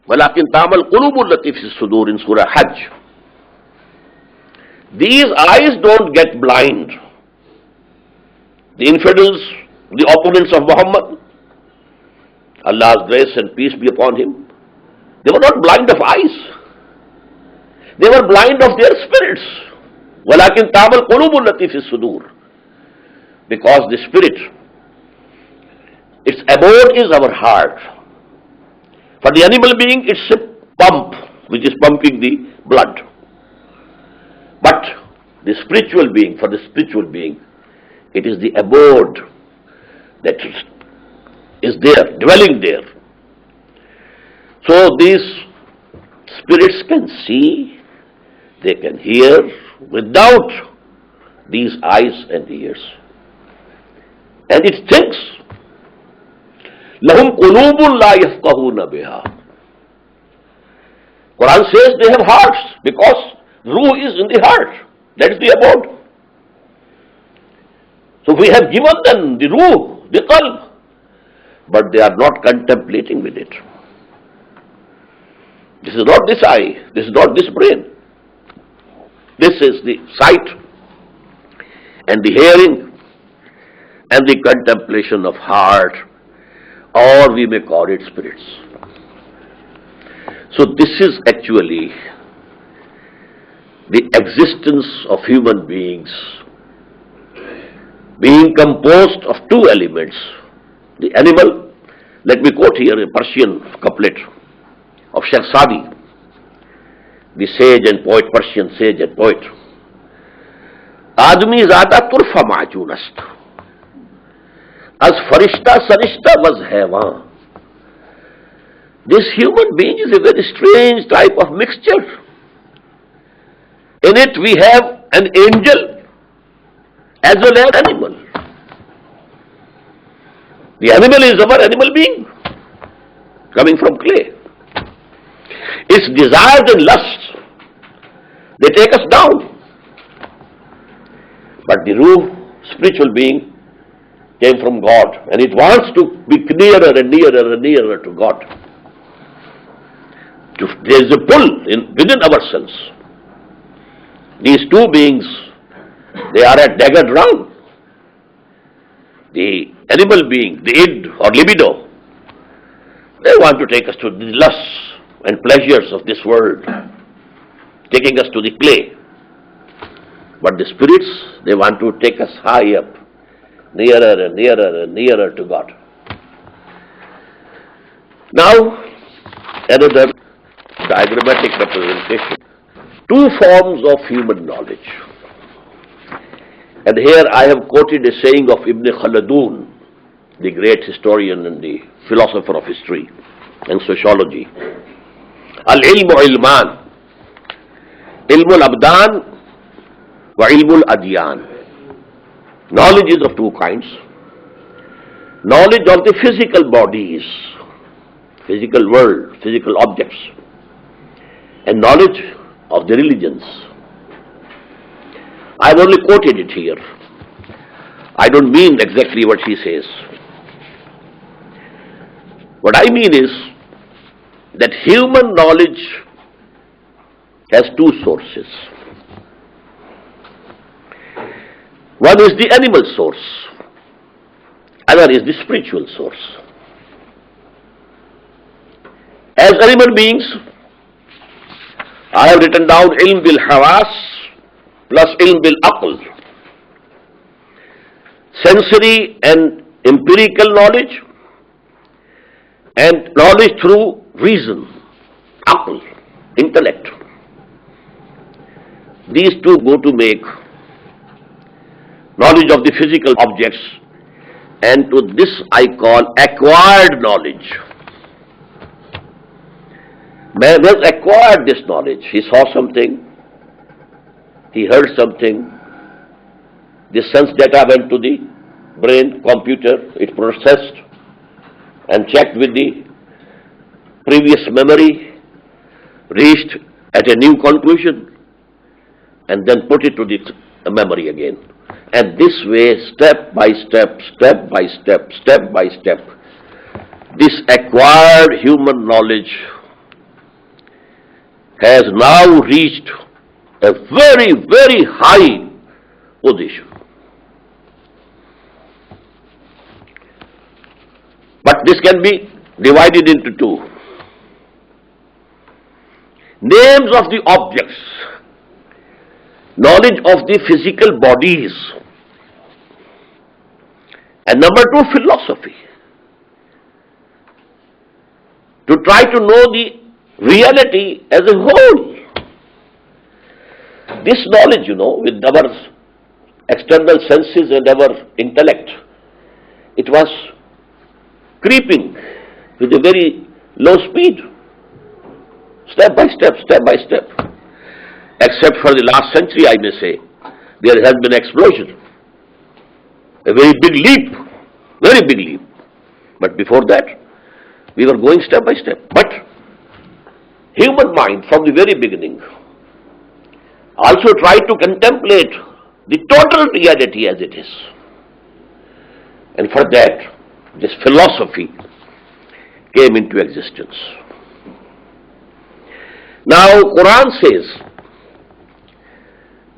وَلَكِنْ تَعْمَلْ قُلُوبُ الَّتِي فِي الصُّدُورِ in Surah Hajj. These eyes don't get blind. The infidels, the opponents of Muhammad, Allah's grace and peace be upon him, they were not blind of eyes. They were blind of their spirits. وَلَكِنْ تَعْمَلْ قُلُوبُ الَّتِي فِي الصُّدُورِ. Because the spirit, its abode is our heart. For the animal being, it's a pump which is pumping the blood. But the spiritual being, for the spiritual being, it is the abode that is there, dwelling there. So these spirits can see, they can hear without these eyes and ears. And it thinks. لَهُمْ قُلُوبٌ لَا يَفْقَهُونَ بِهَا. Quran says they have hearts because Ruh is in the heart. That is the abode. So we have given them the Ruh, the Qalb, but they are not contemplating with it. This is not this eye, this is not this brain. This is the sight and the hearing and the contemplation of heart, or we may call it spirits. So this is actually the existence of human beings being composed of two elements. The animal, let me quote here a Persian couplet of Sheikh Sadi, the sage and poet, Persian sage and poet. Admi zada turfa ma'junast, as farishta sarishta was haywan. This human being is a very strange type of mixture. In it we have an angel as well as animal. The animal is our animal being, coming from clay. Its desires and lusts, they take us down. But the Ruh, spiritual being, came from God, and it wants to be nearer and nearer and nearer to God. There is a pull within ourselves. These two beings, they are at dagger ground. The animal being, the id or libido, they want to take us to the lusts and pleasures of this world, taking us to the clay. But the spirits, they want to take us high up, nearer and nearer and nearer to God. Now, another diagrammatic representation. Two forms of human knowledge. And here I have quoted a saying of Ibn Khaldun, the great historian and the philosopher of history and sociology. Al-ilmu ilman, ilmul abdan wa ilmul adyan. Knowledge is of two kinds. Knowledge of the physical bodies, physical world, physical objects, and knowledge of the religions. I have only quoted it here. I don't mean exactly what he says. What I mean is that human knowledge has two sources. One is the animal source, other is the spiritual source. As animal beings, I have written down ilm bil hawas plus ilm bil aql. Sensory and empirical knowledge and knowledge through reason, aql, intellect. These two go to make knowledge of the physical objects, and to this I call acquired knowledge. Man has acquired this knowledge. He saw something, he heard something, the sense data went to the brain, computer, it processed and checked with the previous memory, reached at a new conclusion, and then put it to the memory again. And this way, step by step, step by step, step by step, this acquired human knowledge has now reached a very, very high position. But this can be divided into two. Names of the objects, knowledge of the physical bodies, and number two, philosophy. To try to know the reality as a whole. This knowledge, with our external senses and our intellect, it was creeping with a very low speed, step by step, step by step. Except for the last century, I may say, there has been an explosion, a very big leap, very big leap. But before that, we were going step by step. But human mind, from the very beginning, also tried to contemplate the total reality as it is. And for that, this philosophy came into existence. Now, Quran says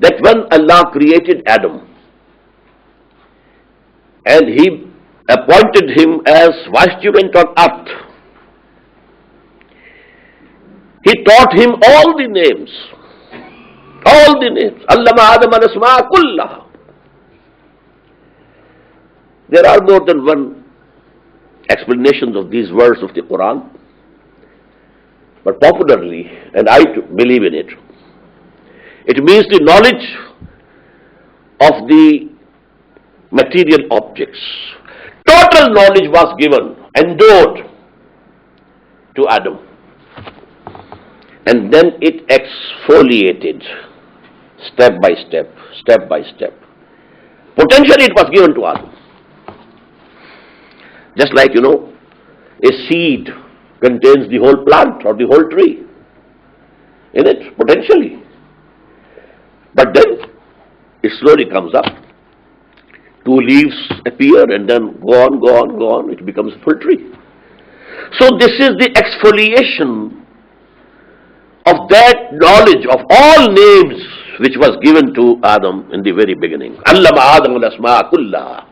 that when Allah created Adam and He appointed him as vicegerent on earth, He taught him all the names. All the names. Allama Adam al-asma kullaha. There are more than one explanations of these words of the Quran. But popularly, and I believe in it, it means the knowledge of the material objects. Total knowledge was given, endowed to Adam. And then it exfoliated step by step, step by step. Potentially it was given to Adam. Just like, a seed contains the whole plant or the whole tree in it, potentially. But then it slowly comes up. Two leaves appear and then go on, go on, go on. It becomes a full tree. So this is the exfoliation of that knowledge of all names which was given to Adam in the very beginning. Allama Adam al-asma kullaha.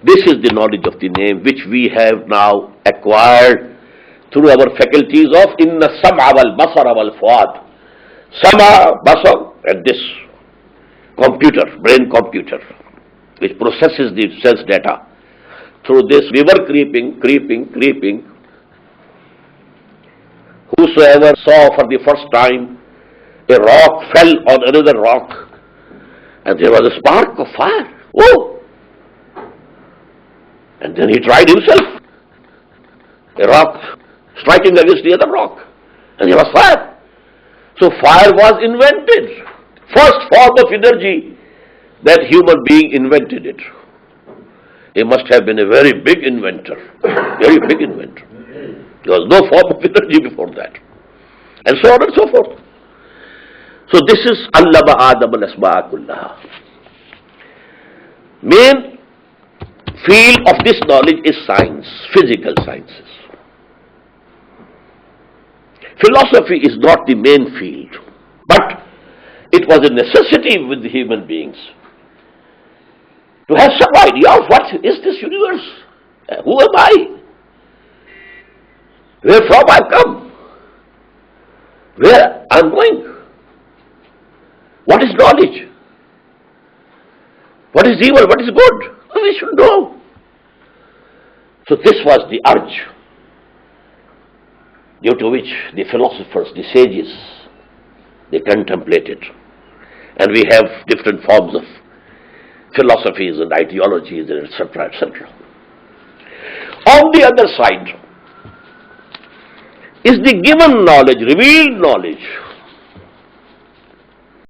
This is the knowledge of the name which we have now acquired through our faculties of inna sam'a wal basara wal fuad. Sama, basar, and this computer, brain computer, which processes the sense data. Through this we were creeping. Whosoever saw for the first time a rock fell on another rock and there was a spark of fire. Oh! And then he tried himself. A rock striking against the other rock. And there was fire. So fire was invented. First form of energy that human being invented it. He must have been a very big inventor. Very big inventor. There was no form of energy before that. And so on and so forth. So this is Allama Adam al-asma kullaha. Main field of this knowledge is science, physical sciences. Philosophy is not the main field, but it was a necessity with the human beings to have some idea of what is this universe. Who am I? Where from I come? Where I am going? What is knowledge? What is evil? What is good? We should know. So this was the urge due to which the philosophers, the sages, they contemplated. And we have different forms of philosophies and ideologies, and etc., etc. On the other side is the given knowledge, revealed knowledge